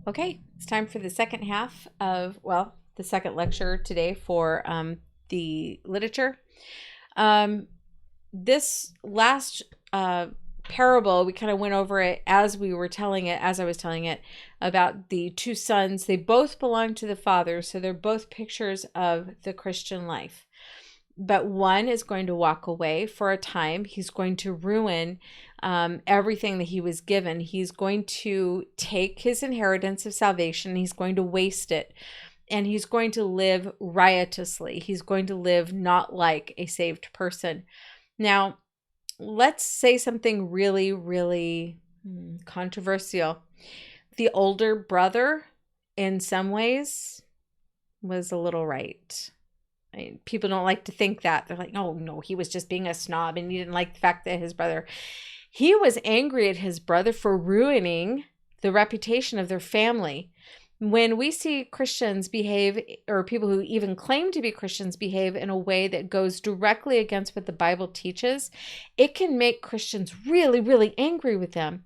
Okay, it's time for the second half of, the second lecture today for the literature. Um, this last parable, we kind of went over it as we were telling it, as I was telling it, about the two sons. They both belong to the Father, so they're both pictures of the Christian life. But one is going to walk away for a time. He's going to ruin everything that he was given. He's going to take his inheritance of salvation. He's going to waste it. And he's going to live riotously. He's going to live not like a saved person. Now, let's say something really, really controversial. The older brother, in some ways, was a little right. People don't like to think that. They're like, oh, no, he was just being a snob and he didn't like the fact that his brother. He was angry at his brother for ruining the reputation of their family. When we see Christians behave, or people who even claim to be Christians behave in a way that goes directly against what the Bible teaches, it can make Christians really, really angry with them.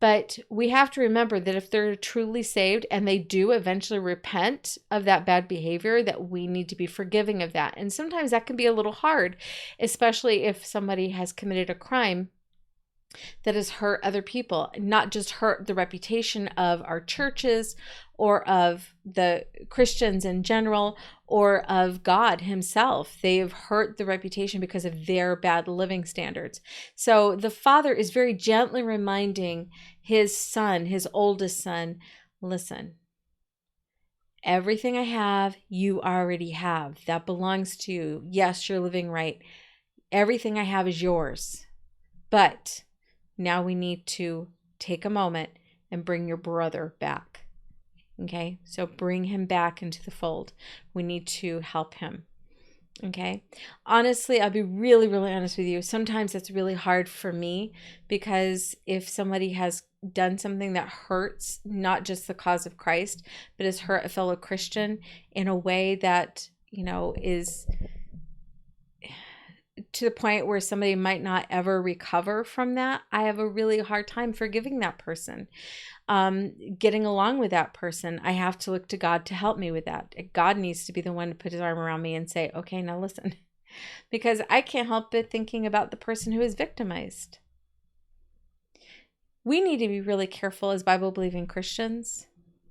But we have to remember that if they're truly saved and they do eventually repent of that bad behavior, that we need to be forgiving of that. And sometimes that can be a little hard, especially if somebody has committed a crime that has hurt other people, not just hurt the reputation of our churches or of the Christians in general or of God himself. They have hurt the reputation because of their bad living standards. So the father is very gently reminding his son, his oldest son, listen, everything I have, you already have. That belongs to you. Yes, you're living right. Everything I have is yours. But now we need to take a moment and bring your brother back. Okay, so bring him back into the fold. We need to help him. Okay, honestly, I'll be really, really honest with you. Sometimes it's really hard for me because if somebody has done something that hurts not just the cause of Christ, but has hurt a fellow Christian in a way that, is to the point where somebody might not ever recover from that, I have a really hard time forgiving that person. Getting along with that person, I have to look to God to help me with that. God needs to be the one to put his arm around me and say, okay, now listen, because I can't help but thinking about the person who is victimized. We need to be really careful as Bible-believing Christians,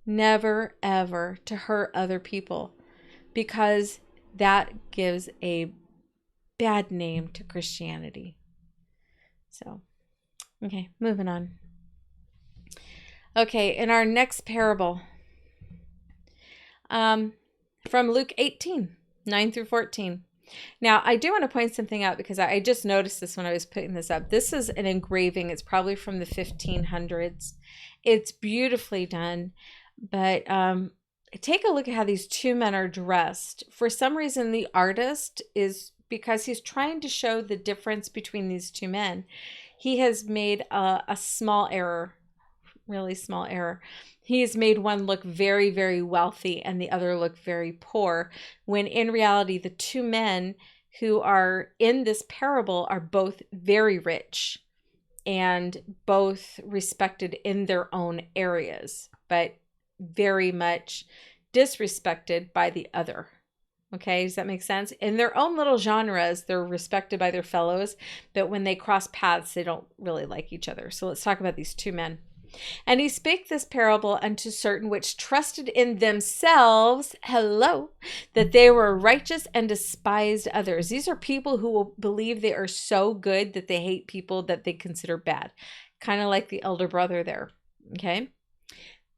never, ever to hurt other people, because that gives a bad name to Christianity. So, okay, moving on. Okay, in our next parable, from Luke 18, 9 through 14. Now, I do want to point something out because I just noticed this when I was putting this up. This is an engraving. It's probably from the 1500s. It's beautifully done, but take a look at how these two men are dressed. For some reason, the artist is, because he's trying to show the difference between these two men, he has made a small error. Really small error. He's made one look very, very wealthy and the other look very poor, when in reality, the two men who are in this parable are both very rich and both respected in their own areas, but very much disrespected by the other. Okay, does that make sense? In their own little genres, they're respected by their fellows, but when they cross paths, they don't really like each other. So let's talk about these two men. And he spake this parable unto certain which trusted in themselves, that they were righteous and despised others. These are people who will believe they are so good that they hate people that they consider bad. Kind of like the elder brother there. Okay.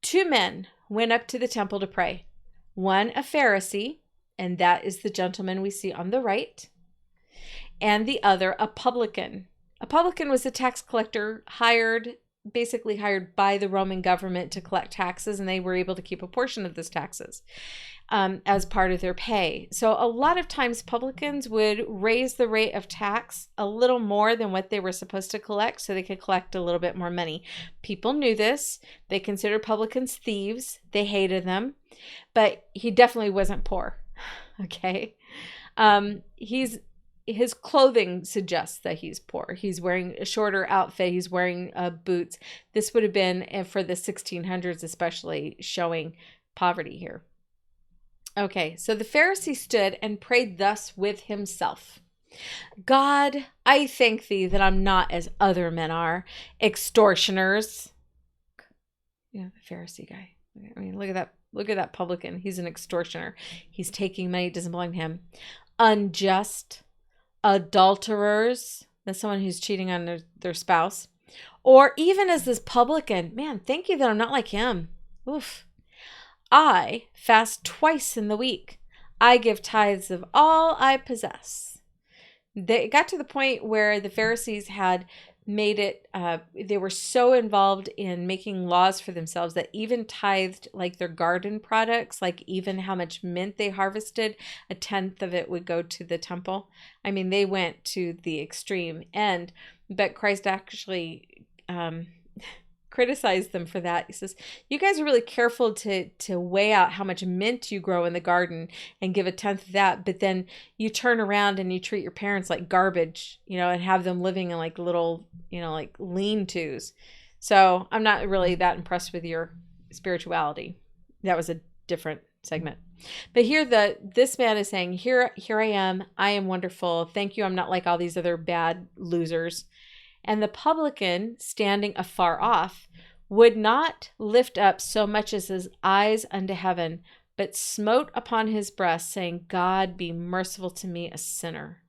Two men went up to the temple to pray. One a Pharisee, and that is the gentleman we see on the right, and the other a publican. A publican was a tax collector basically hired by the Roman government to collect taxes, and they were able to keep a portion of those taxes as part of their pay. So a lot of times publicans would raise the rate of tax a little more than what they were supposed to collect so they could collect a little bit more money. People knew this. They considered publicans thieves. They hated them, but he definitely wasn't poor. Okay. his clothing suggests that he's poor. He's wearing a shorter outfit. He's wearing boots. This would have been, for the 1600s especially, showing poverty here. Okay, so the Pharisee stood and prayed thus with himself. God, I thank thee that I'm not as other men are, extortioners. Yeah, the Pharisee guy. I mean, look at that publican. He's an extortioner. He's taking money that doesn't belong to him. Unjust, adulterers. That's someone who's cheating on their spouse. Or even as this publican. Man, thank you that I'm not like him. Oof. I fast twice in the week. I give tithes of all I possess. They got to the point where the Pharisees had made it, they were so involved in making laws for themselves that even tithed like their garden products, like even how much mint they harvested, 1/10 of it would go to the temple. I mean, they went to the extreme end, but Christ actually criticized them for that. He says, you guys are really careful to weigh out how much mint you grow in the garden and give 1/10 of that, but then you turn around and you treat your parents like garbage, and have them living in like little, like lean-tos. So I'm not really that impressed with your spirituality. That was a different segment. But here this man is saying, here I am wonderful. Thank you. I'm not like all these other bad losers. And the publican, standing afar off, would not lift up so much as his eyes unto heaven, but smote upon his breast, saying, God, be merciful to me, a sinner.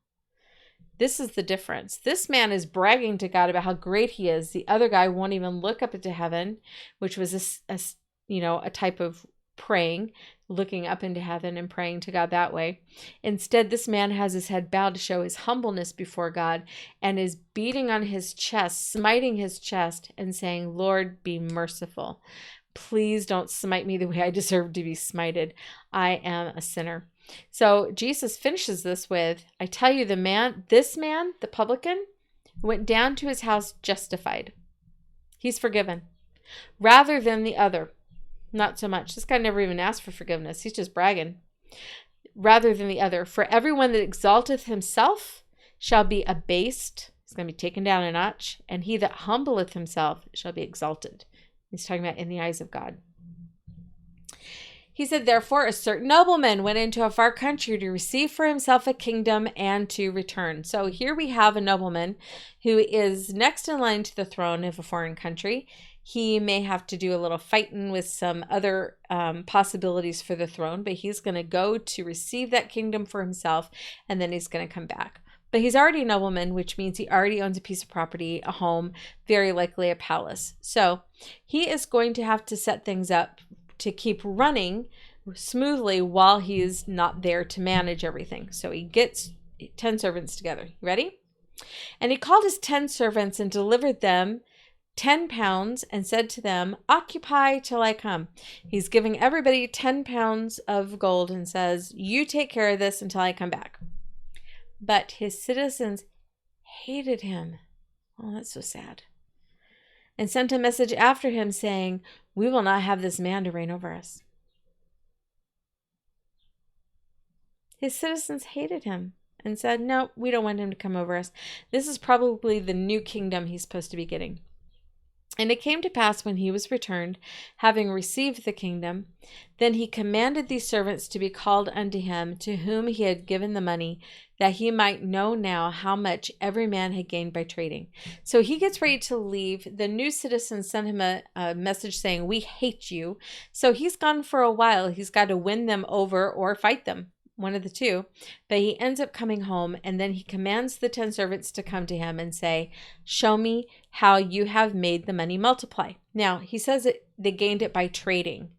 This is the difference. This man is bragging to God about how great he is. The other guy won't even look up into heaven, which was a type of praying, looking up into heaven and praying to God that way. Instead, this man has his head bowed to show his humbleness before God and is beating on his chest, smiting his chest and saying, Lord, be merciful. Please don't smite me the way I deserve to be smited. I am a sinner. So Jesus finishes this with, I tell you, this man, the publican, went down to his house justified. He's forgiven, rather than the other. Not so much. This guy never even asked for forgiveness. He's just bragging. Rather than the other. For everyone that exalteth himself shall be abased. He's going to be taken down a notch. And he that humbleth himself shall be exalted. He's talking about in the eyes of God. He said, therefore, a certain nobleman went into a far country to receive for himself a kingdom and to return. So here we have a nobleman who is next in line to the throne of a foreign country. He may have to do a little fighting with some other possibilities for the throne, but he's going to go to receive that kingdom for himself, and then he's going to come back. But he's already a nobleman, which means he already owns a piece of property, a home, very likely a palace. So he is going to have to set things up to keep running smoothly while he's not there to manage everything. So he gets 10 servants together. You ready? And he called his 10 servants and delivered them 10 pounds and said to them, occupy till I come. He's giving everybody 10 pounds of gold and says, you take care of this until I come back. But his citizens hated him. Oh, that's so sad. And sent a message after him saying, we will not have this man to reign over us. His citizens hated him and said, no, we don't want him to come over us. This is probably the new kingdom he's supposed to be getting. And it came to pass when he was returned, having received the kingdom, then he commanded these servants to be called unto him, to whom he had given the money, that he might know now how much every man had gained by trading. So he gets ready to leave. The new citizens sent him a message saying, we hate you. So he's gone for a while. He's got to win them over or fight them. One of the two, but he ends up coming home, and then he commands the 10 servants to come to him and say, show me how you have made the money multiply. Now, he says they gained it by trading.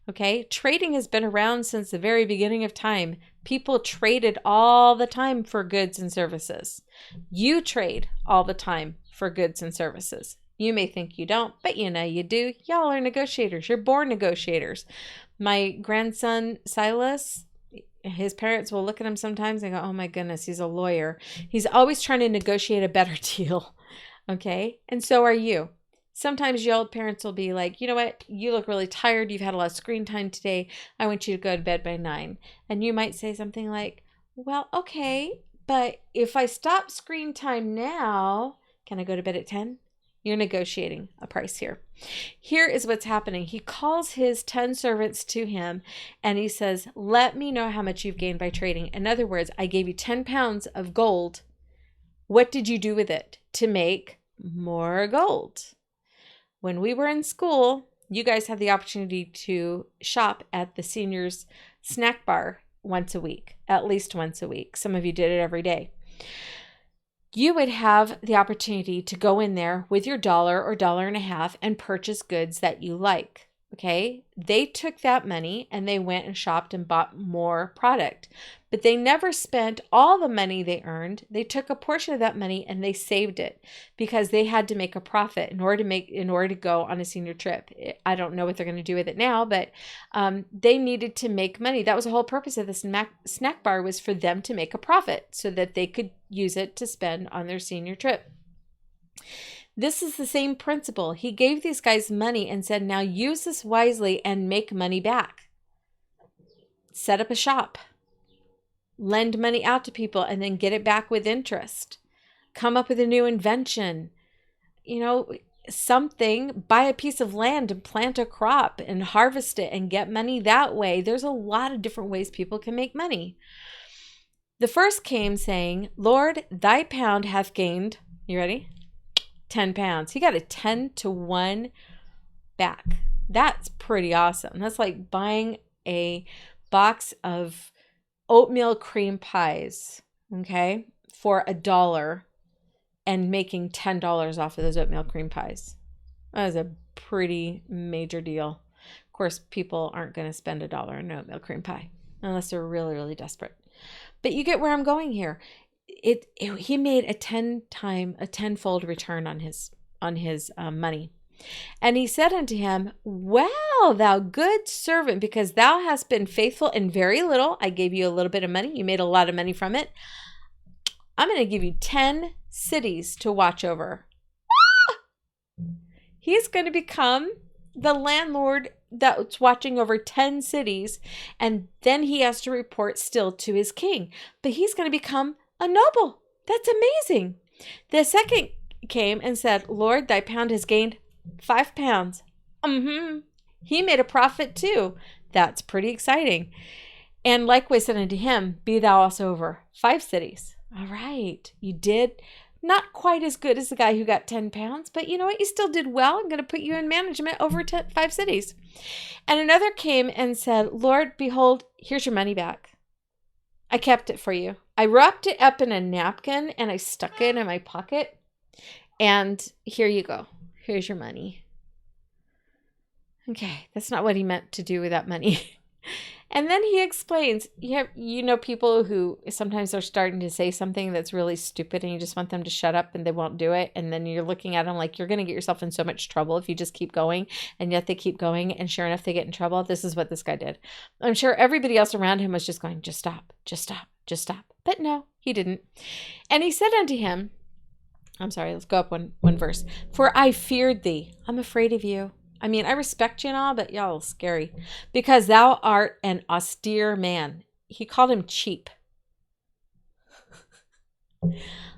Okay, trading has been around since the very beginning of time. People traded all the time for goods and services. You trade all the time for goods and services. You may think you don't, but you know you do. Y'all are negotiators. You're born negotiators. My grandson, Silas, his parents will look at him sometimes and go, oh my goodness, he's a lawyer. He's always trying to negotiate a better deal. Okay. And so are you. Sometimes your old parents will be like, you know what? You look really tired. You've had a lot of screen time today. I want you to go to bed by 9. And you might say something like, well, okay, but if I stop screen time now, can I go to bed at 10? You're negotiating a price here. Here is what's happening. He calls his 10 servants to him and he says, let me know how much you've gained by trading. In other words, I gave you 10 pounds of gold. What did you do with it to make more gold? When we were in school, you guys had the opportunity to shop at the seniors snack bar once a week, at least once a week. Some of you did it every day. You would have the opportunity to go in there with your $1 or $1.50 and purchase goods that you like. Okay. They took that money and they went and shopped and bought more product, but they never spent all the money they earned. They took a portion of that money and they saved it because they had to make a profit in order to go on a senior trip. I don't know what they're going to do with it now, but they needed to make money. That was the whole purpose of the snack bar, was for them to make a profit so that they could use it to spend on their senior trip. This is the same principle. He gave these guys money and said, now use this wisely and make money back. Set up a shop. Lend money out to people and then get it back with interest. Come up with a new invention. Something. Buy a piece of land and plant a crop and harvest it and get money that way. There's a lot of different ways people can make money. The first came saying, Lord, thy pound hath gained, you ready? 10 pounds. He got a 10-to-1 back. That's pretty awesome. That's like buying a box of oatmeal cream pies, okay, for $1 and making $10 off of those oatmeal cream pies. That was a pretty major deal. Of course, people aren't going to spend $1 on an oatmeal cream pie unless they're really, really desperate. But you get where I'm going here. He made a 10-fold return on his money. And he said unto him, well, thou good servant, because thou hast been faithful in very little. I gave you a little bit of money. You made a lot of money from it. I'm going to give you 10 cities to watch over. He's going to become the landlord that's watching over 10 cities. And then he has to report still to his king. But he's going to become a noble. That's amazing. The second came and said, Lord, thy pound has gained 5 pounds. He made a profit too. That's pretty exciting. And likewise said unto him, be thou also over 5 cities. All right. You did not quite as good as the guy who got 10 pounds, but you know what? You still did well. I'm going to put you in management over 5 cities. And another came and said, Lord, behold, here's your money back. I kept it for you. I wrapped it up in a napkin and I stuck it in my pocket. And here you go. Here's your money. Okay, that's not what he meant to do with that money. And then he explains, people who sometimes are starting to say something that's really stupid and you just want them to shut up and they won't do it. And then you're looking at them like you're going to get yourself in so much trouble if you just keep going. And yet they keep going. And sure enough, they get in trouble. This is what this guy did. I'm sure everybody else around him was just going, just stop, just stop, just stop. But no, he didn't. And he said unto him, I'm sorry, let's go up one verse. For I feared thee. I'm afraid of you. I mean, I respect you and all, but y'all scary. Because thou art an austere man. He called him cheap.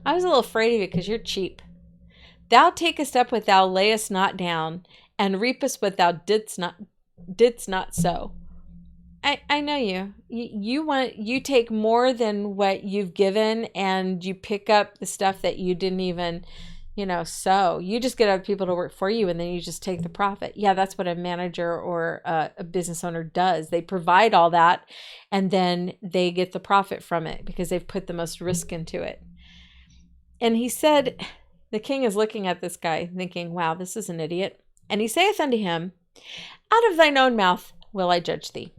I was a little afraid of you because you're cheap. Thou takest up what thou layest not down, and reapest what thou didst not sow. I know you. You take more than what you've given, and you pick up the stuff that you didn't even sow. You just get other people to work for you and then you just take the profit. Yeah, that's what a manager or a business owner does. They provide all that and then they get the profit from it because they've put the most risk into it. And he said, the king is looking at this guy thinking, wow, this is an idiot. And he saith unto him, out of thine own mouth will I judge thee.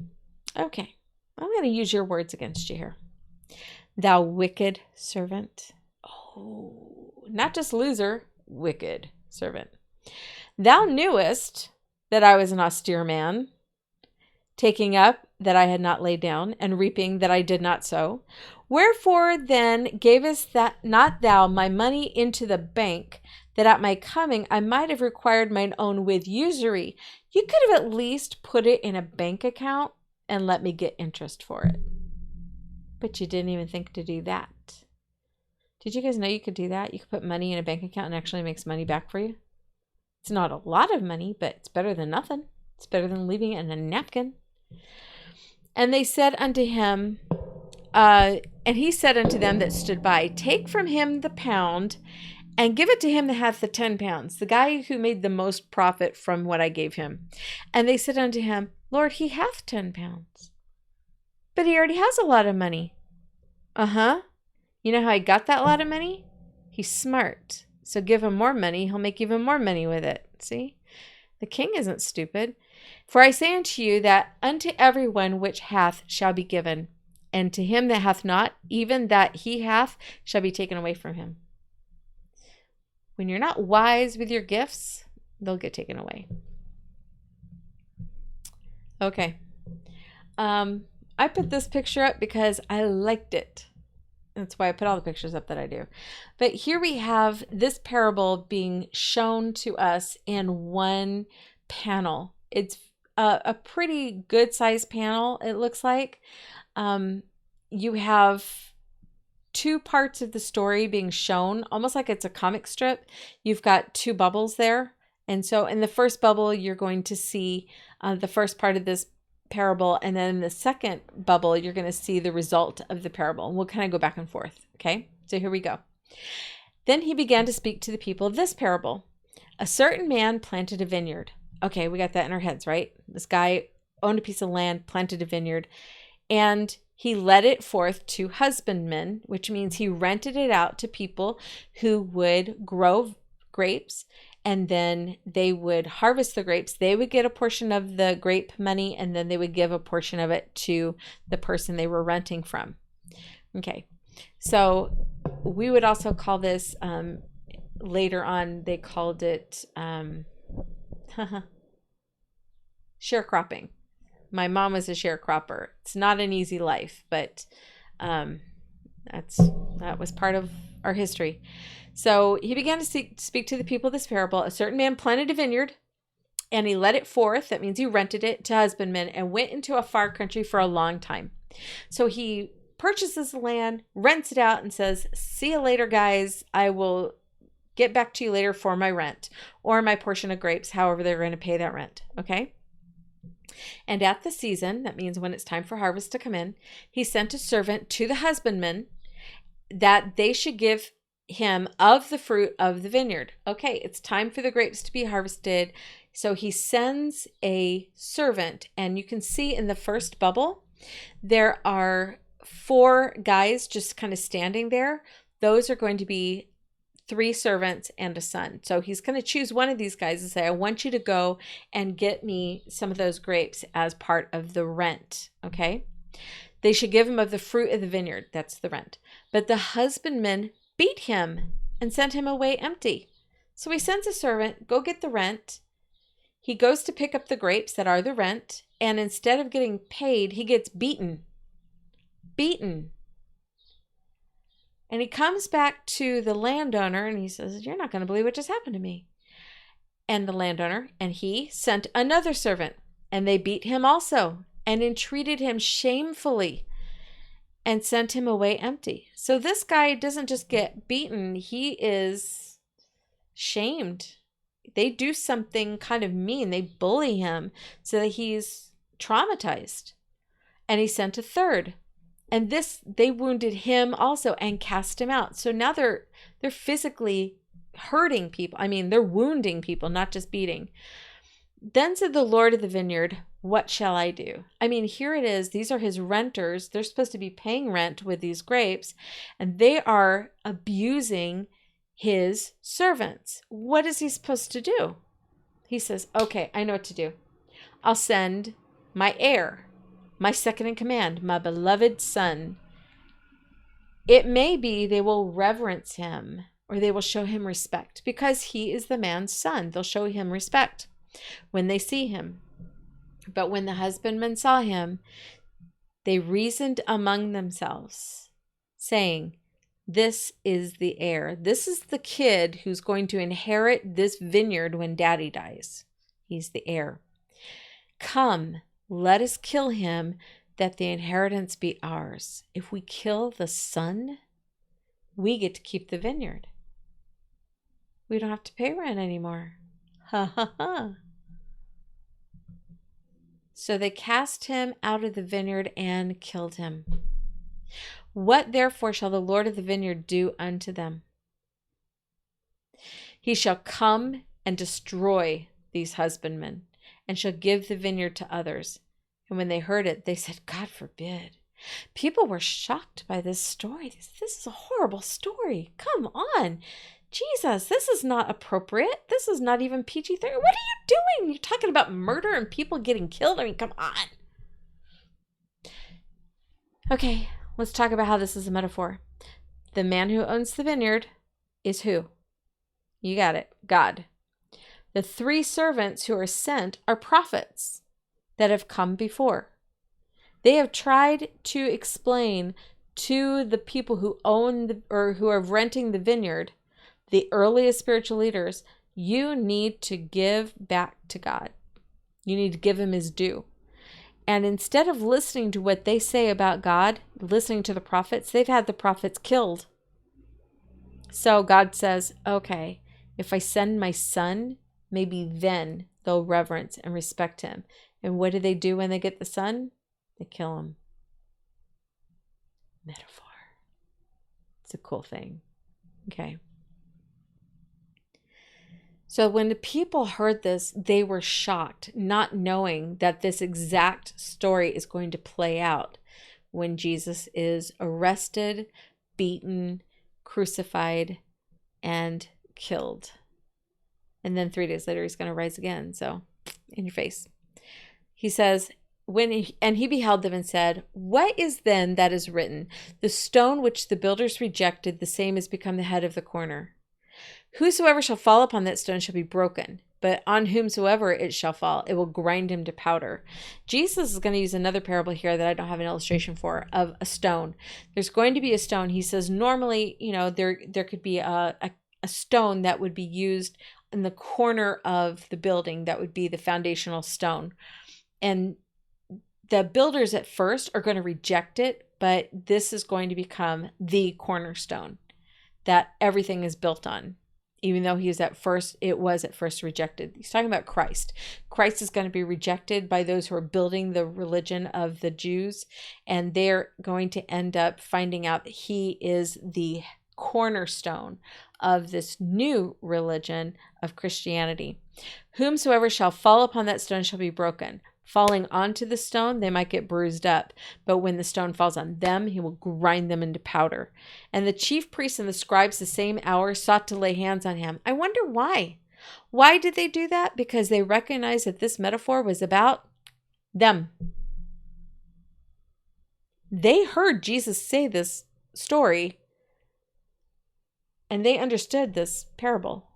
Okay, I'm going to use your words against you here. Thou wicked servant. Oh, not just loser, wicked servant. Thou knewest that I was an austere man, taking up that I had not laid down, and reaping that I did not sow. Wherefore then gavest that not thou my money into the bank, that at my coming I might have required mine own with usury? You could have at least put it in a bank account and let me get interest for it. But you didn't even think to do that. Did you guys know you could do that? You could put money in a bank account and it actually makes money back for you. It's not a lot of money, but it's better than nothing. It's better than leaving it in a napkin. And they said unto him, and he said unto them that stood by, take from him the pound and give it to him that hath the 10 pounds, the guy who made the most profit from what I gave him. And they said unto him, Lord, he hath 10 pounds. But he already has a lot of money. Uh-huh. You know how he got that lot of money? He's smart. So give him more money. He'll make even more money with it. See? The king isn't stupid. For I say unto you that unto everyone which hath shall be given, and to him that hath not, even that he hath shall be taken away from him. When you're not wise with your gifts, they'll get taken away. Okay. I put this picture up because I liked it. That's why I put all the pictures up that I do. But here we have this parable being shown to us in one panel. It's a pretty good sized panel, it looks like. You have two parts of the story being shown, almost like it's a comic strip. You've got two bubbles there. And so in the first bubble, you're going to see the first part of this parable, and then in the second bubble you're going to see the result of the parable, and we'll kind of go back and forth. Okay, so here we go. Then he began to speak to the people of this parable. A certain man planted a vineyard. Okay, we got that in our heads, right? This guy owned a piece of land, planted a vineyard, and he let it forth to husbandmen, which means he rented it out to people who would grow grapes, and then they would harvest the grapes. They would get a portion of the grape money, and then they would give a portion of it to the person they were renting from. Okay, so we would also call this, later on, they called it sharecropping. My mom was a sharecropper. It's not an easy life, but that was part of our history. So he began to speak to the people of this parable. A certain man planted a vineyard, and he let it forth. That means he rented it to husbandmen, and went into a far country for a long time. So he purchases the land, rents it out, and says, see you later, guys. I will get back to you later for my rent or my portion of grapes, however they're going to pay that rent. Okay? And at the season, that means when it's time for harvest to come in, he sent a servant to the husbandmen that they should give him of the fruit of the vineyard. Okay, it's time for the grapes to be harvested. So he sends a servant, and you can see in the first bubble, there are 4 guys just kind of standing there. Those are going to be 3 servants and a son. So he's going to choose one of these guys and say, I want you to go and get me some of those grapes as part of the rent. Okay. They should give him of the fruit of the vineyard. That's the rent. But the husbandmen beat him and sent him away empty. So he sends a servant, go get the rent. He goes to pick up the grapes that are the rent. And instead of getting paid, he gets beaten. Beaten. And he comes back to the landowner and he says, you're not going to believe what just happened to me. And the landowner, and he sent another servant, and they beat him also and entreated him shamefully and sent him away empty. So this guy doesn't just get beaten, he is shamed. They do something kind of mean. They bully him so that he's traumatized. And he sent a third. And this, they wounded him also and cast him out. So now they're physically hurting people. I mean, they're wounding people, not just beating. Then said the Lord of the vineyard, what shall I do? I mean, here it is. These are his renters. They're supposed to be paying rent with these grapes, and they are abusing his servants. What is he supposed to do? He says, okay, I know what to do. I'll send my heir, my second in command, my beloved son. It may be they will reverence him, or they will show him respect, because he is the man's son. They'll show him respect when they see him. But when the husbandmen saw him, they reasoned among themselves, saying, this is the heir. This is the kid who's going to inherit this vineyard when daddy dies. He's the heir. Come, let us kill him, that the inheritance be ours. If we kill the son, we get to keep the vineyard. We don't have to pay rent anymore. Ha ha ha. So they cast him out of the vineyard and killed him. What therefore shall the Lord of the vineyard do unto them? He shall come and destroy these husbandmen, and shall give the vineyard to others. And when they heard it, they said, God forbid. People were shocked by this story. This is a horrible story. Come on. Jesus, this is not appropriate. This is not even PG-13. What are you doing? You're talking about murder and people getting killed. I mean, come on. Okay, let's talk about how this is a metaphor. The man who owns the vineyard is who? You got it. God. The 3 servants who are sent are prophets that have come before. They have tried to explain to the people who own or who are renting the vineyard, the earliest spiritual leaders, you need to give back to God. You need to give him his due. And instead of listening to what they say about God, listening to the prophets, they've had the prophets killed. So God says, okay, if I send my son, maybe then they'll reverence and respect him. And what do when they get the son? They kill him. Metaphor. It's a cool thing. Okay. So when the people heard this, they were shocked, not knowing that this exact story is going to play out when Jesus is arrested, beaten, crucified, and killed. And then 3 days later, he's going to rise again. So, in your face. He says, and he beheld them and said, what is then that is written? The stone which the builders rejected, the same has become the head of the corner. Whosoever shall fall upon that stone shall be broken, but on whomsoever it shall fall, it will grind him to powder. Jesus is going to use another parable here that I don't have an illustration for, of a stone. There's going to be a stone. He says normally, there could be a stone that would be used in the corner of the building. That would be the foundational stone. And the builders at first are going to reject it, but this is going to become the cornerstone that everything is built on. Even though it was at first rejected. He's talking about Christ. Christ is going to be rejected by those who are building the religion of the Jews, and they're going to end up finding out that he is the cornerstone of this new religion of Christianity. Whomsoever shall fall upon that stone shall be broken. Falling onto the stone, they might get bruised up, but when the stone falls on them, he will grind them into powder. And the chief priests and the scribes the same hour sought to lay hands on him. I wonder why. Why did they do that? Because they recognized that this metaphor was about them. They heard Jesus say this story, and they understood this parable,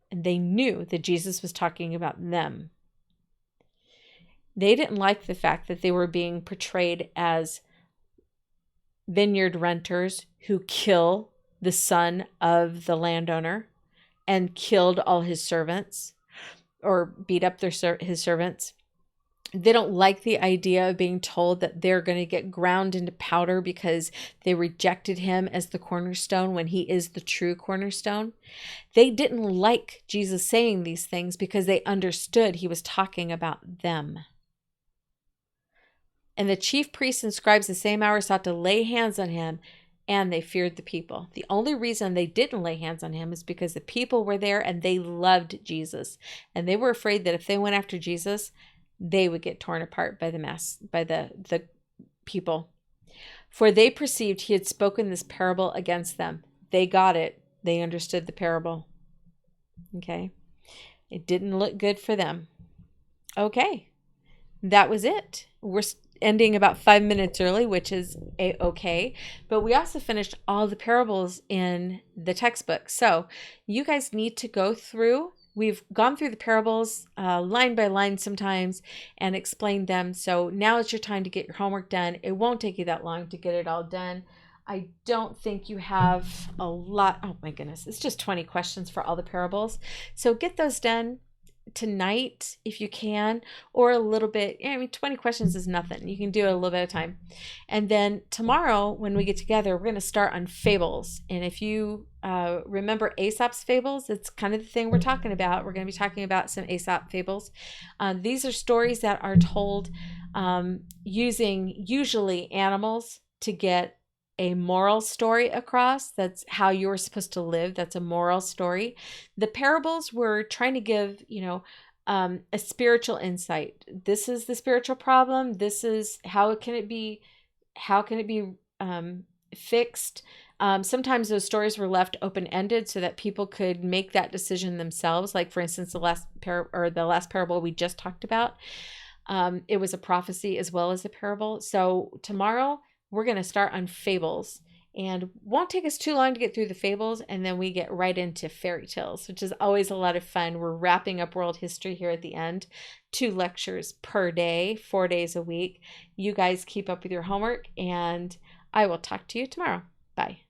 and they knew that Jesus was talking about them. They didn't like the fact that they were being portrayed as vineyard renters who kill the son of the landowner and killed all his servants or beat up his servants. They don't like the idea of being told that they're going to get ground into powder because they rejected him as the cornerstone when he is the true cornerstone. They didn't like Jesus saying these things because they understood he was talking about them. And the chief priests and scribes the same hour sought to lay hands on him, and they feared the people. The only reason they didn't lay hands on him is because the people were there and they loved Jesus. And they were afraid that if they went after Jesus, they would get torn apart by the people. For they perceived he had spoken this parable against them. They got it. They understood the parable. Okay. It didn't look good for them. Okay. That was it. We're ending about 5 minutes early, which is okay. But we also finished all the parables in the textbook. So you guys need to go through. We've gone through the parables line by line sometimes and explained them. So now is your time to get your homework done. It won't take you that long to get it all done. I don't think you have a lot. Oh my goodness. It's just 20 questions for all the parables. So get those done. tonight if you can, or a little bit. I mean, 20 questions is nothing. You can do it a little bit at a time. And then tomorrow when we get together, we're going to start on fables. And if you remember Aesop's fables, it's kind of the thing we're talking about. We're going to be talking about some Aesop fables. These are stories that are told using usually animals to get a moral story across. That's how you're supposed to live. That's a moral story. The parables were trying to give, a spiritual insight. This is the spiritual problem. This is how can it be fixed. Sometimes those stories were left open-ended so that people could make that decision themselves. Like, for instance, the last parable we just talked about, it was a prophecy as well as a parable. So tomorrow we're going to start on fables, and won't take us too long to get through the fables, and then we get right into fairy tales, which is always a lot of fun. We're wrapping up world history here at the end. 2 lectures per day, 4 days a week. You guys keep up with your homework, and I will talk to you tomorrow. Bye.